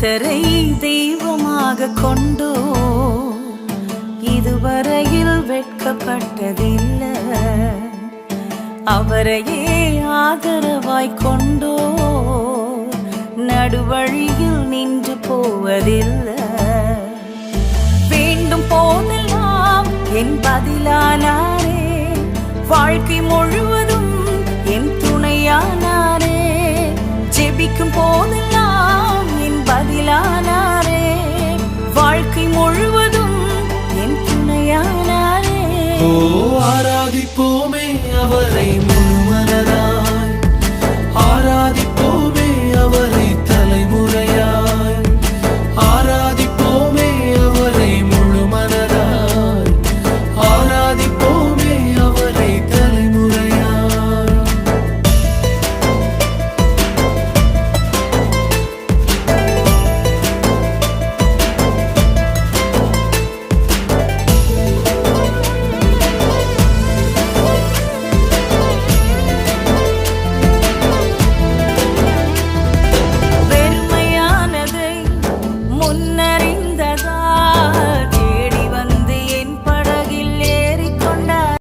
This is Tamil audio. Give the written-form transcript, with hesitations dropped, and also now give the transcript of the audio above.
கர்த்தரை தெய்வமாக கொண்டோ இதுவரையில் வெட்கப்பட்டதில்லை. அவரையே ஆதரவாய் கொண்டோ நடுவழியில் நின்று போவதில்லை. வேண்டும் போதெல்லாம் என் பதிலானாரே, வாழ்க்கை முழுவதும் என் துணையானாரே. ஜெபிக்கும் போதெல்லாம் என் பதிலானாரே, வாழ்க்கை முழுவதும் என் துணையானாரே. ஆராதிப்போமே அவரை முழுமனதாய், ஆராதிப்போமே அவரை தலைமுறையாய், ஆராதிப்போமே அவரை முழுமனதாய், ஆராதிப்போமே அவரை தலைமுறையாய். வெறுமையானதை முன்னர்